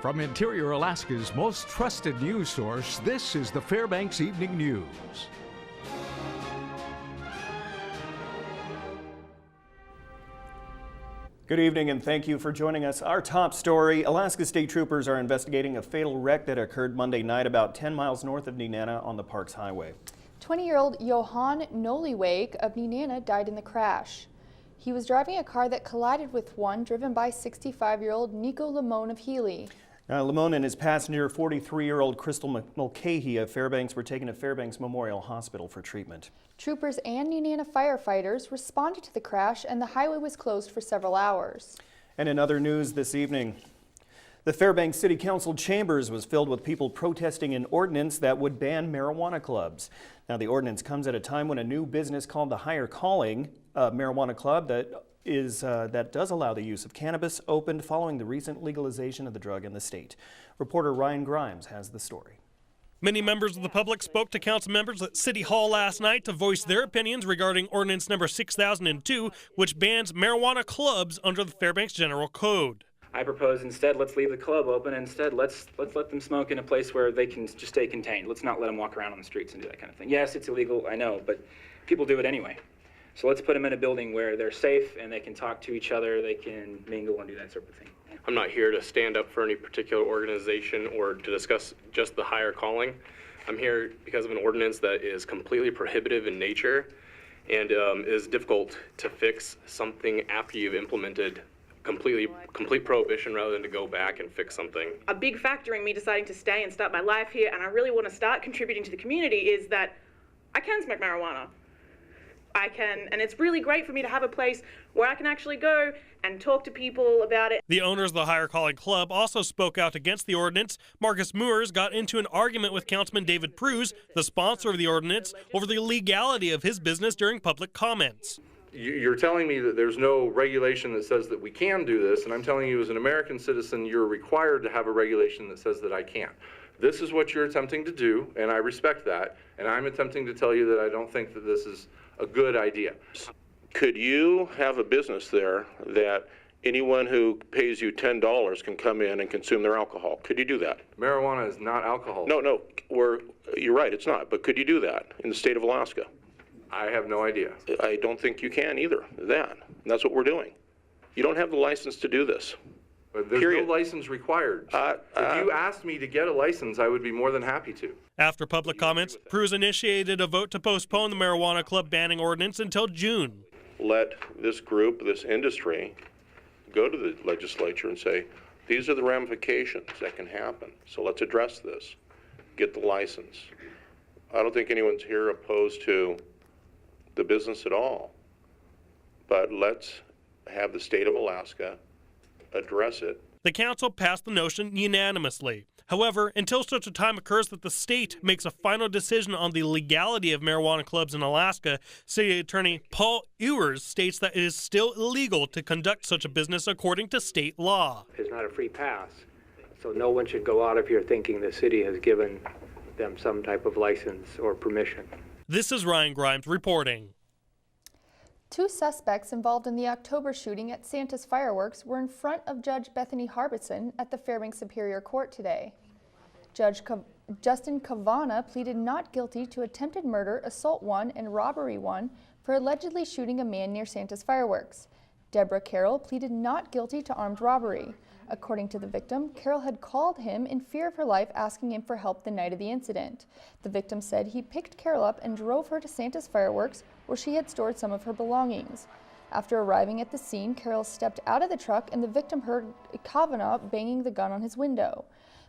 From Interior Alaska's most trusted news source, this is the Fbx Evening News. Good evening and thank you for joining us. Our top story, Alaska State Troopers are investigating a fatal wreck that occurred Monday night about 10 miles north of Nenana on the Parks Highway. 20-year-old Johan Noliwake of Nenana died in the crash. He was driving a car that collided with one driven by 65-year-old Nico Limon of Healy. Limon and his passenger, 43-year-old Crystal Mulcahy of Fairbanks, were taken to Fairbanks Memorial Hospital for treatment. Troopers and Nenana firefighters responded to the crash and the highway was closed for several hours. And in other news this evening, the Fairbanks City Council chambers was filled with people protesting an ordinance that would ban marijuana clubs. Now, the ordinance comes at a time when a new business called the Higher Calling marijuana club that does allow the use of cannabis opened following the recent legalization of the drug in the state. Reporter Ryan Grimes has the story. Many members of the public spoke to council members at City Hall last night to voice their opinions regarding ordinance number 6002, which bans marijuana clubs under the Fairbanks General Code. I propose instead let's leave the club open. Instead, let's let them smoke in a place where they can just stay contained. Let's not let them walk around on the streets and do that kind of thing. Yes, it's illegal, I know, but people do it anyway. So let's put them in a building where they're safe and they can talk to each other, they can mingle and do that sort of thing. I'm not here to stand up for any particular organization or to discuss just the Higher Calling. I'm here because of an ordinance that is completely prohibitive in nature and is difficult to fix something after you've implemented complete prohibition rather than to go back and fix something. A big factor in me deciding to stay and start my life here, and I really want to start contributing to the community, is that I can smoke marijuana. I can, and it's really great for me to have a place where I can actually go and talk to people about it. The owners of the Higher Calling Club also spoke out against the ordinance. Marcus Moores got into an argument with Councilman David Pruse, the sponsor of the ordinance, over the legality of his business during public comments. You're telling me that there's no regulation that says that we can do this, and I'm telling you as an American citizen, you're required to have a regulation that says that I can't. This is what you're attempting to do, and I respect that, and I'm attempting to tell you that I don't think that this is a good idea. Could you have a business there that anyone who pays you $10 can come in and consume their alcohol? Could you do that? Marijuana is not alcohol. No, you're right, it's not, but could you do that in the state of Alaska? I have no idea. I don't think you can either, and that's what we're doing. You don't have the license to do this. But there's no license required. If you asked me to get a license, I would be more than happy to. After public comments, Pruse initiated a vote to postpone the marijuana club banning ordinance until June. Let this group, this industry, go to the legislature and say, these are the ramifications that can happen, so let's address this. Get the license. I don't think anyone's here opposed to the business at all, but let's have the state of Alaska address it. The council passed the notion unanimously. However, until such a time occurs that the state makes a final decision on the legality of marijuana clubs in Alaska, City Attorney Paul Ewers states that it is still illegal to conduct such a business according to state law. It's not a free pass, so no one should go out of here thinking the city has given them some type of license or permission. This is Ryan Grimes reporting. 2 suspects involved in the October shooting at Santa's Fireworks were in front of Judge Bethany Harbison at the Fairbanks Superior Court today. Judge Justin Kavana pleaded not guilty to attempted murder, assault 1, and robbery 1 for allegedly shooting a man near Santa's Fireworks. Deborah Carroll pleaded not guilty to armed robbery. According to the victim, Carroll had called him in fear of her life, asking him for help the night of the incident. The victim said he picked Carroll up and drove her to Santa's Fireworks, where she had stored some of her belongings. After arriving at the scene, Carroll stepped out of the truck and the victim heard Kavanaugh banging the gun on his window.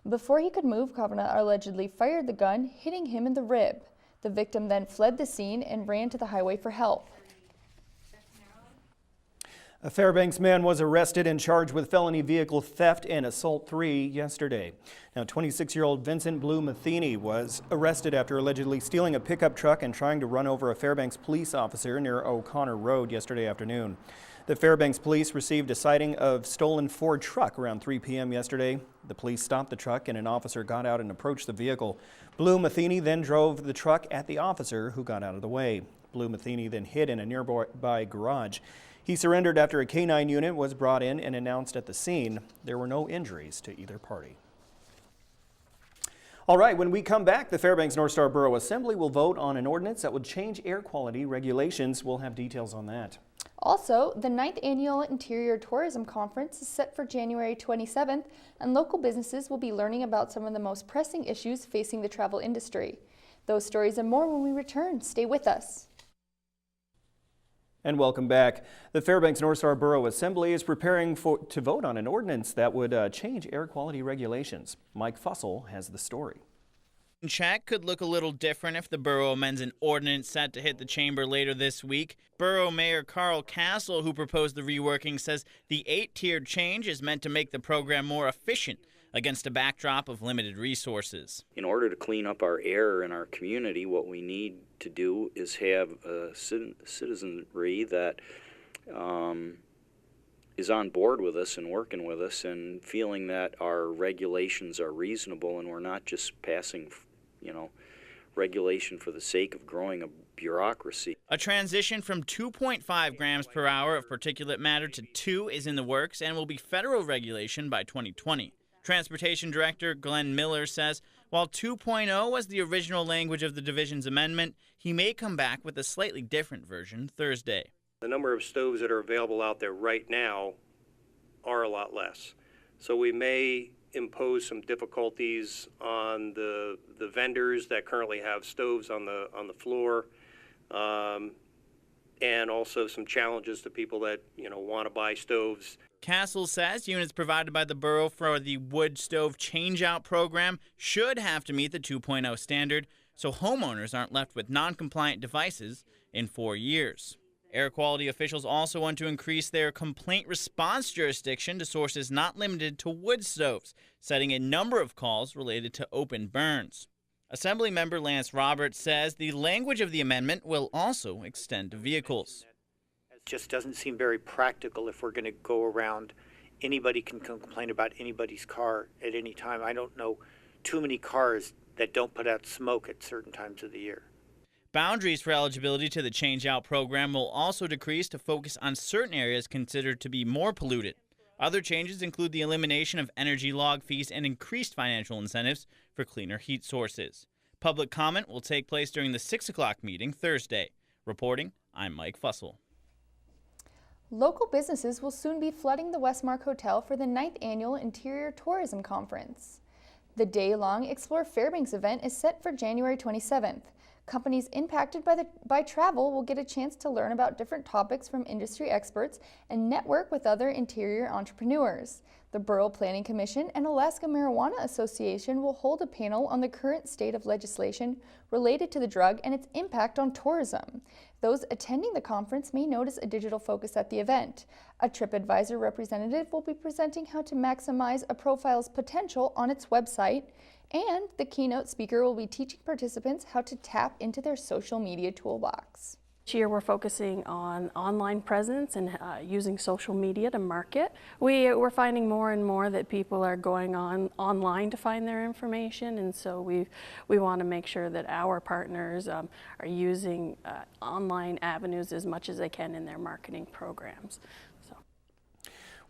Before he could move, Kavanaugh allegedly fired the gun, hitting him in the rib. The victim then fled the scene and ran to the highway for help. A Fairbanks man was arrested and charged with felony vehicle theft and assault 3 yesterday. Now, 26-year-old Vincent Blue Matheny was arrested after allegedly stealing a pickup truck and trying to run over a Fairbanks police officer near O'Connor Road yesterday afternoon. The Fairbanks police received a sighting of stolen Ford truck around 3 p.m. yesterday. The police stopped the truck and an officer got out and approached the vehicle. Blue Matheny then drove the truck at the officer, who got out of the way. Blue Matheny then hid in a nearby garage. He surrendered after a K-9 unit was brought in and announced at the scene. There were no injuries to either party. All right, when we come back, the Fairbanks North Star Borough Assembly will vote on an ordinance that would change air quality regulations. We'll have details on that. Also, the 9th Annual Interior Tourism Conference is set for January 27th, and local businesses will be learning about some of the most pressing issues facing the travel industry. Those stories and more when we return. Stay with us. And welcome back. The Fairbanks North Star Borough Assembly is preparing to vote on an ordinance that would change air quality regulations. Mike Fussell has the story. Check could look a little different if the borough amends an ordinance set to hit the chamber later this week. Borough Mayor Carl Castle, who proposed the reworking, says the 8-tiered change is meant to make the program more efficient against a backdrop of limited resources. In order to clean up our air in our community, what we need to do is have a citizenry that is on board with us and working with us and feeling that our regulations are reasonable and we're not just passing, regulation for the sake of growing a bureaucracy. A transition from 2.5 grams per hour of particulate matter to 2 is in the works and will be federal regulation by 2020. Transportation Director Glenn Miller says while 2.0 was the original language of the division's amendment, he may come back with a slightly different version Thursday. The number of stoves that are available out there right now are a lot less. So we may impose some difficulties on the vendors that currently have stoves on the floor, and also some challenges to people that want to buy stoves. Castle says units provided by the borough for the wood stove changeout program should have to meet the 2.0 standard, so homeowners aren't left with non-compliant devices in 4 years. Air quality officials also want to increase their complaint response jurisdiction to sources not limited to wood stoves, setting a number of calls related to open burns. Assemblymember Lance Roberts says the language of the amendment will also extend to vehicles. It just doesn't seem very practical if we're going to go around. Anybody can complain about anybody's car at any time. I don't know too many cars that don't put out smoke at certain times of the year. Boundaries for eligibility to the change-out program will also decrease to focus on certain areas considered to be more polluted. Other changes include the elimination of energy log fees and increased financial incentives for cleaner heat sources. Public comment will take place during the 6 o'clock meeting Thursday. Reporting, I'm Mike Fussell. Local businesses will soon be flooding the Westmark Hotel for the 9th Annual Interior Tourism Conference. The day-long Explore Fairbanks event is set for January 27th. Companies impacted by travel will get a chance to learn about different topics from industry experts and network with other interior entrepreneurs. The Borough Planning Commission and Alaska Marijuana Association will hold a panel on the current state of legislation related to the drug and its impact on tourism. Those attending the conference may notice a digital focus at the event. A TripAdvisor representative will be presenting how to maximize a profile's potential on its website, and the keynote speaker will be teaching participants how to tap into their social media toolbox. This year we're focusing on online presence and using social media to market. We're finding more and more that people are going online to find their information, and so we want to make sure that our partners are using online avenues as much as they can in their marketing programs.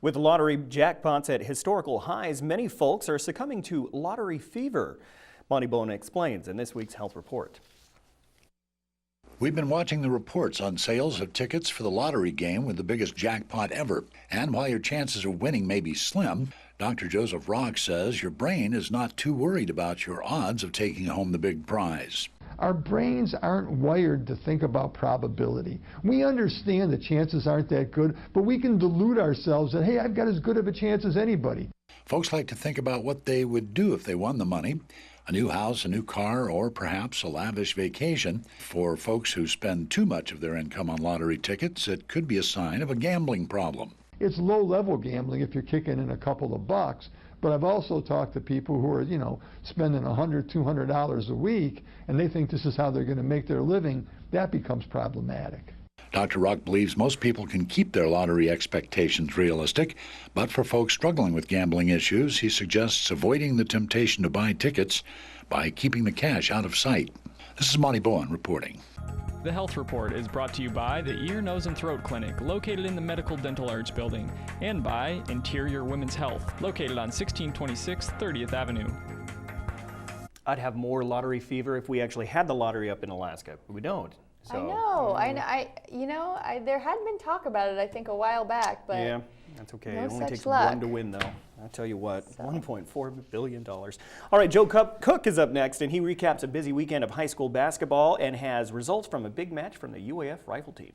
With lottery jackpots at historical highs, many folks are succumbing to lottery fever. Monty Bone explains in this week's Health Report. We've been watching the reports on sales of tickets for the lottery game with the biggest jackpot ever. And while your chances of winning may be slim, Dr. Joseph Rock says your brain is not too worried about your odds of taking home the big prize. Our brains aren't wired to think about probability. We understand the chances aren't that good, but we can delude ourselves that, hey, I've got as good of a chance as anybody. Folks like to think about what they would do if they won the money. A new house, a new car, or perhaps a lavish vacation. For folks who spend too much of their income on lottery tickets, it could be a sign of a gambling problem. It's low-level gambling if you're kicking in a couple of bucks. But I've also talked to people who are, spending $100, $200 a week, and they think this is how they're going to make their living. That becomes problematic. Dr. Rock believes most people can keep their lottery expectations realistic, but for folks struggling with gambling issues, he suggests avoiding the temptation to buy tickets by keeping the cash out of sight. This is Monty Bowen reporting. The Health Report is brought to you by the Ear, Nose, and Throat Clinic, located in the Medical Dental Arts Building, and by Interior Women's Health, located on 1626 30th Avenue. I'd have more lottery fever if we actually had the lottery up in Alaska. We don't. So, there had been talk about it, I think, a while back, but yeah, that's okay. No It only such takes luck. one to win, though. I'll tell you what, $1.4 billion. All right, Joe Cook is up next, and he recaps a busy weekend of high school basketball and has results from a big match from the UAF rifle team.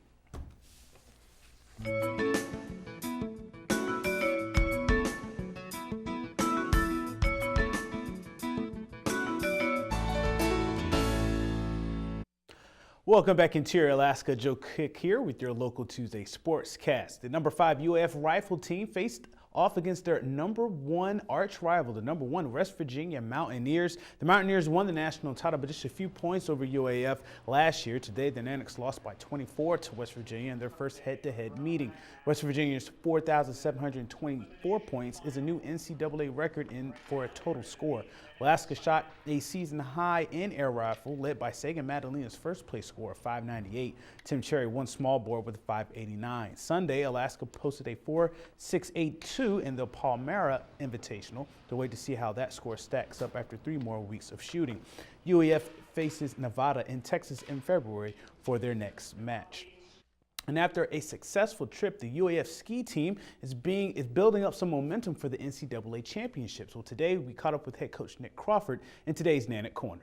Welcome back, Interior Alaska. Joe Cook here with your local Tuesday Sportscast. The number 5 UAF rifle team faced off against their number 1 arch rival, the number 1 West Virginia Mountaineers. The Mountaineers won the national title by just a few points over UAF last year. Today, the Nanics lost by 24 to West Virginia in their first head-to-head meeting. West Virginia's 4,724 points is a new NCAA record for a total score. Alaska shot a season high in air rifle, led by Sagan Madalina's first place score of 598. Tim Cherry won small bore with a 589. Sunday, Alaska posted a 4.682 in the Palmyra Invitational. To wait to see how that score stacks up after 3 more weeks of shooting. UAF faces Nevada and Texas in February for their next match. And after a successful trip, the UAF ski team is building up some momentum for the NCAA championships. Well, today we caught up with head coach Nick Crawford in today's Nanick Corner.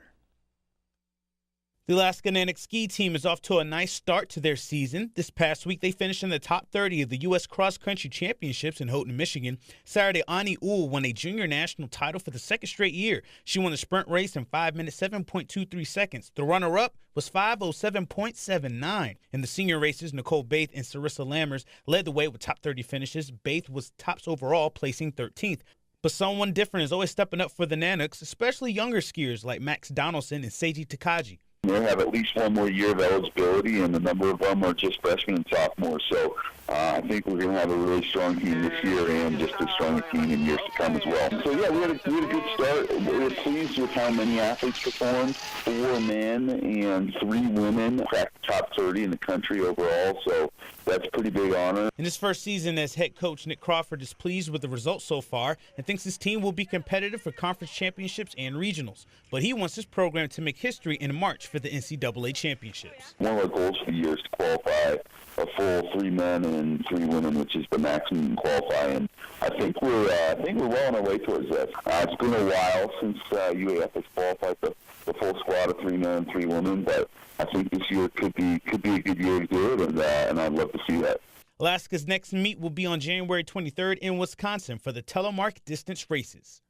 The Alaska Nanick ski team is off to a nice start to their season. This past week, they finished in the top 30 of the U.S. Cross Country Championships in Houghton, Michigan. Saturday, Ani Uhl won a junior national title for the 2nd straight year. She won the sprint race in 5 minutes, 7.23 seconds. The runner-up was 5:07.79. In the senior races, Nicole Baith and Sarissa Lammers led the way with top 30 finishes. Baith was tops overall, placing 13th. But someone different is always stepping up for the Nanics, especially younger skiers like Max Donaldson and Seiji Takagi. They have at least 1 more year of eligibility, and a number of them are just freshmen and sophomores. So I think we're going to have a really strong team this year and just as strong a team in years to come as well. So, yeah, we had a good start. We're pleased with how many athletes performed. 4 men and 3 women cracked the top 30 in the country overall, so that's a pretty big honor. In his first season as head coach, Nick Crawford is pleased with the results so far and thinks his team will be competitive for conference championships and regionals. But he wants his program to make history in March for the NCAA championships. One of our goals for the year is to qualify a full 3 men and 3 women, which is the maximum qualify. And I think we're well on our way towards that. It's been a while since UAF has qualified the full squad of 3 men and 3 women, but I think this year could be a good year to do it, and I'd love to see that. Alaska's next meet will be on January 23rd in Wisconsin for the telemark distance races.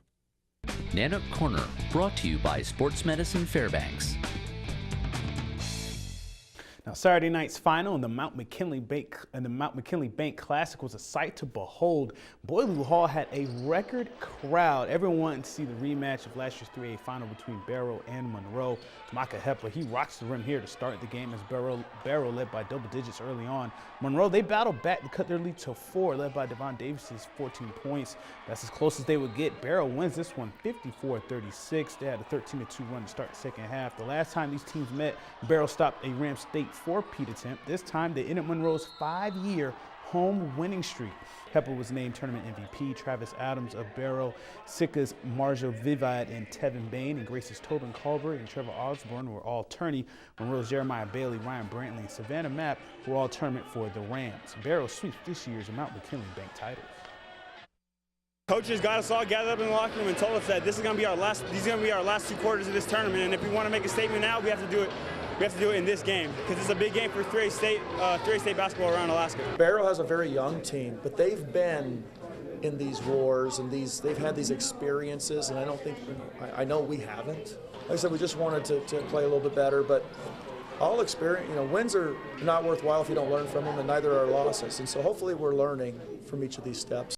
Nanick Corner, brought to you by Sports Medicine Fairbanks. Now, Saturday night's final in the Mount McKinley Bank Classic was a sight to behold. Boileau Hall had a record crowd. Everyone wanted to see the rematch of last year's 3A final between Barrow and Monroe. Micah Hepler, he rocks the rim here to start the game as Barrow led by double digits early on. Monroe, they battled back to cut their lead to 4, led by Devon Davis's 14 points. That's as close as they would get. Barrow wins this one 54-36. They had a 13-2 run to start the second half. The last time these teams met, Barrow stopped a Ram State 4-peat attempt. This time, they ended Monroe's 5-year home winning streak. Hepler was named tournament MVP. Travis Adams of Barrow, Sika's Marjo Vivad and Tevin Bain, and Grace's Tobin Culver and Trevor Osborne were all tourney. Monroe's Jeremiah Bailey, Ryan Brantley, and Savannah Mapp were all tournament for the Rams. Barrow sweeps this year's Mount McKinley Bank titles. Coaches got us all gathered up in the locker room and told us that these are going to be our last 2 quarters of this tournament, and if we want to make a statement now, we have to do it. We have to do it in this game because it's a big game for 3A state basketball around Alaska. Barrow has a very young team, but they've been in these wars and they've had these experiences, and I know we haven't. Like I said, we just wanted to play a little bit better, but all experience, wins are not worthwhile if you don't learn from them, and neither are losses. And so hopefully we're learning from each of these steps.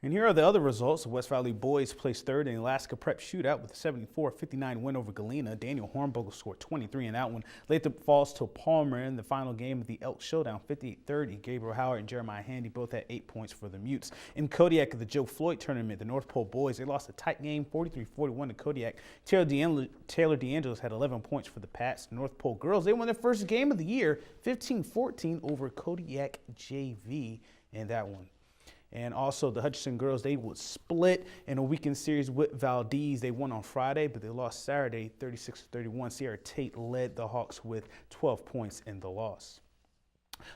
And here are the other results. The West Valley boys placed 3rd in the Alaska Prep Shootout with a 74-59 win over Galena. Daniel Hornbogle scored 23 in that one. Latham falls to Palmer in the final game of the Elk Showdown, 58-30. Gabriel Howard and Jeremiah Handy both had 8 points for the Mutes. In Kodiak of the Joe Floyd tournament, the North Pole boys, they lost a tight game, 43-41 to Kodiak. Taylor DeAngelis had 11 points for the Pats. The North Pole girls, they won their first game of the year, 15-14 over Kodiak JV in that one. And also the Hutchinson girls, they would split in a weekend series with Valdez. They won on Friday, but they lost Saturday 36-31. Sierra Tate led the Hawks with 12 points in the loss.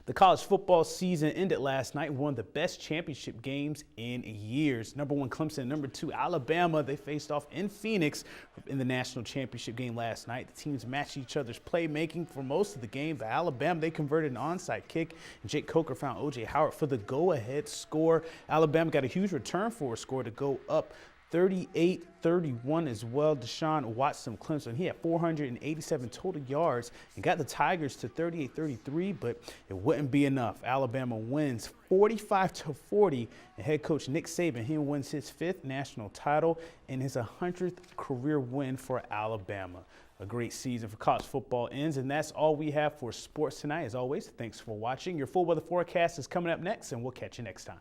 The college football season ended last night, one of the best championship games in years. Number 1 Clemson, number 2 Alabama. They faced off in Phoenix in the national championship game last night. The teams matched each other's playmaking for most of the game. But Alabama, they converted an onside kick, and Jake Coker found O.J. Howard for the go-ahead score. Alabama got a huge return for a score to go up 38-31 as well. Deshaun Watson from Clemson, he had 487 total yards and got the Tigers to 38-33, but it wouldn't be enough. Alabama wins 45-40, and head coach Nick Saban, he wins his 5th national title and his 100th career win for Alabama. A great season for college football ends, and that's all we have for sports tonight. As always, thanks for watching. Your full weather forecast is coming up next, and we'll catch you next time.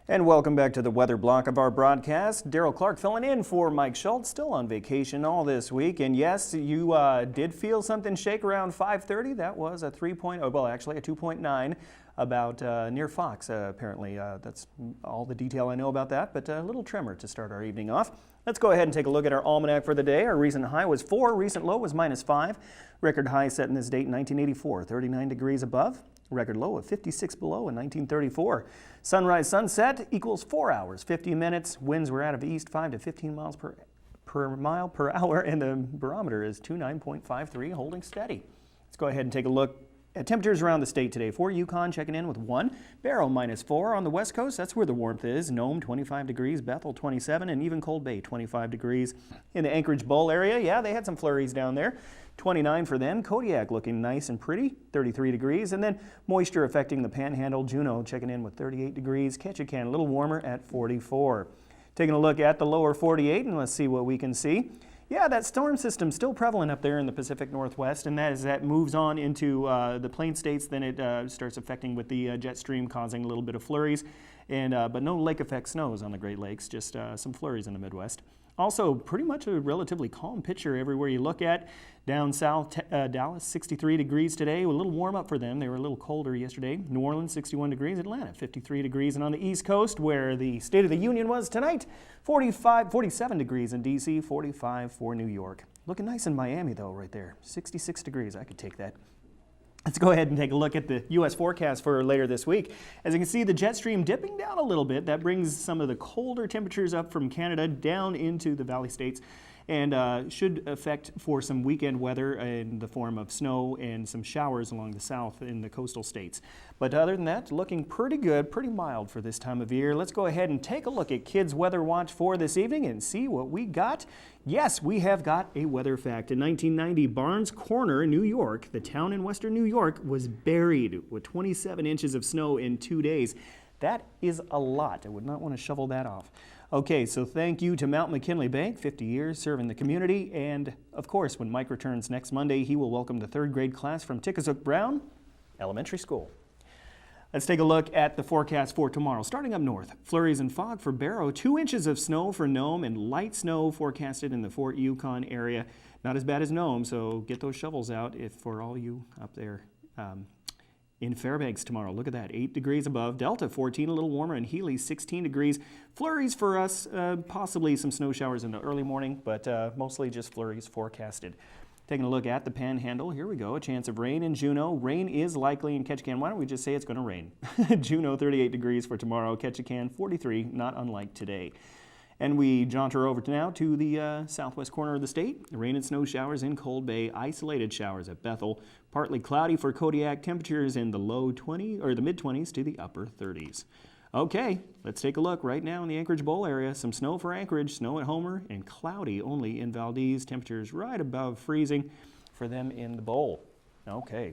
And welcome back to the weather block of our broadcast. Daryl Clark filling in for Mike Schultz, still on vacation all this week. And yes, you did feel something shake around 5:30. That was a 3.0, well, actually a 2.9 about near Fox, apparently. That's all the detail I know about that, but a little tremor to start our evening off. Let's go ahead and take a look at our almanac for the day. Our recent high was 4, recent low was -5. Record high set in this date in 1984, 39 degrees above. Record low of 56 below in 1934. Sunrise sunset equals 4 hours, 50 minutes. Winds were out of east 5 to 15 miles per mile per hour, and the barometer is 29.53, holding steady. Let's go ahead and take a look at temperatures around the state today. For Yukon, checking in with 1. Barrow -4 on the west coast. That's where the warmth is. Nome 25 degrees, Bethel 27, and even Cold Bay 25 degrees. In the Anchorage Bowl area, yeah, they had some flurries down there. 29 for them. Kodiak looking nice and pretty, 33 degrees. And then moisture affecting the Panhandle. Juneau checking in with 38 degrees. Ketchikan a little warmer at 44. Taking a look at the lower 48, and let's see what we can see. Yeah, that storm system still prevalent up there in the Pacific Northwest, and as that moves on into the Plain States, then it starts affecting with the jet stream, causing a little bit of flurries, and but no lake effect snows on the Great Lakes, just some flurries in the Midwest. Also, pretty much a relatively calm picture everywhere you look at. Down south, Dallas, 63 degrees today. A little warm up for them. They were a little colder yesterday. New Orleans, 61 degrees. Atlanta, 53 degrees. And on the East Coast, where the State of the Union was tonight, 47 degrees in D.C., 45 for New York. Looking nice in Miami, though, right there. 66 degrees. I could take that. Let's go ahead and take a look at the U.S. forecast for later this week. As you can see, the jet stream dipping down a little bit. That brings some of the colder temperatures up from Canada down into the Valley States, and should affect for some weekend weather in the form of snow and some showers along the south in the coastal states. But other than that, looking pretty good, pretty mild for this time of year. Let's go ahead and take a look at Kids Weather Watch for this evening and see what we got. Yes, we have got a weather fact. In 1990, Barnes Corner, New York, the town in western New York, was buried with 27 inches of snow in 2 days. That is a lot. I would not want to shovel that off. Okay, so thank you to Mount McKinley Bank, 50 years serving the community. And of course, when Mike returns next Monday, he will welcome the 3rd grade class from Tickasuk Brown Elementary School. Let's take a look at the forecast for tomorrow. Starting up north, flurries and fog for Barrow, 2 inches of snow for Nome, and light snow forecasted in the Fort Yukon area. Not as bad as Nome, so get those shovels out if for all you up there. In Fairbanks tomorrow, look at that, 8 degrees above. Delta, 14, a little warmer, and Healy, 16 degrees. Flurries for us, possibly some snow showers in the early morning, but mostly just flurries forecasted. Taking a look at the Panhandle, here we go, a chance of rain in Juneau. Rain is likely in Ketchikan. Why don't we just say it's going to rain? Juneau, 38 degrees for tomorrow. Ketchikan, 43, not unlike today. And we jaunter over now to the southwest corner of the state. Rain and snow showers in Cold Bay, isolated showers at Bethel. Partly cloudy for Kodiak, temperatures in the low 20s or the mid 20s to the upper 30s. Okay, let's take a look right now in the Anchorage Bowl area. Some snow for Anchorage, snow at Homer, and cloudy only in Valdez. Temperatures right above freezing for them in the bowl. Okay,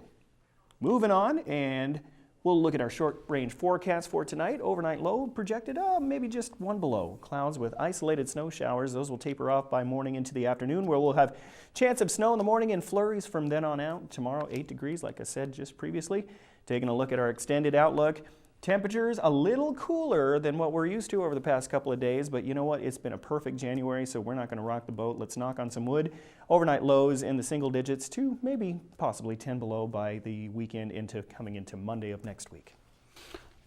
moving on, and we'll look at our short-range forecast for tonight. Overnight low projected, maybe just 1 below. Clouds with isolated snow showers. Those will taper off by morning into the afternoon, where we'll have chance of snow in the morning and flurries from then on out. Tomorrow, 8 degrees, like I said just previously. Taking a look at our extended outlook. Temperatures a little cooler than what we're used to over the past couple of days, but you know what? It's been a perfect January, so we're not going to rock the boat. Let's knock on some wood. Overnight lows in the single digits to maybe possibly 10 below by the weekend coming into Monday of next week.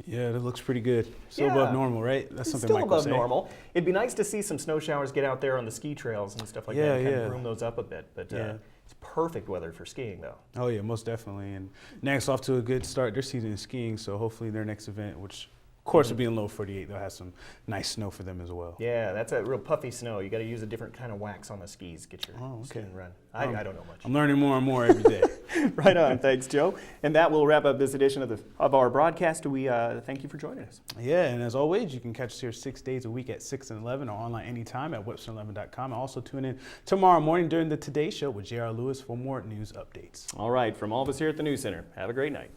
Yeah, that looks pretty good. Still Yeah. above normal, right? That's It's something still Mike will above say. normal. It'd be nice to see some snow showers get out there on the ski trails and stuff like that, and kind of room those up a bit. But it's perfect weather for skiing, though. Oh yeah, most definitely. And NAC's off to a good start their season in skiing, so hopefully their next event, which of course will be in low 48, they'll have some nice snow for them as well. Yeah, that's a real puffy snow. You got to use a different kind of wax on the skis, get your skiing run. I don't know much. I'm learning more and more every day. Right on, thanks, Joe. And that will wrap up this edition of our broadcast. We thank you for joining us. Yeah, and as always, you can catch us here 6 days a week at 6 and 11 or online anytime at webster11.com. And also tune in tomorrow morning during the Today Show with J.R. Lewis for more news updates. All right, from all of us here at the News Center, have a great night.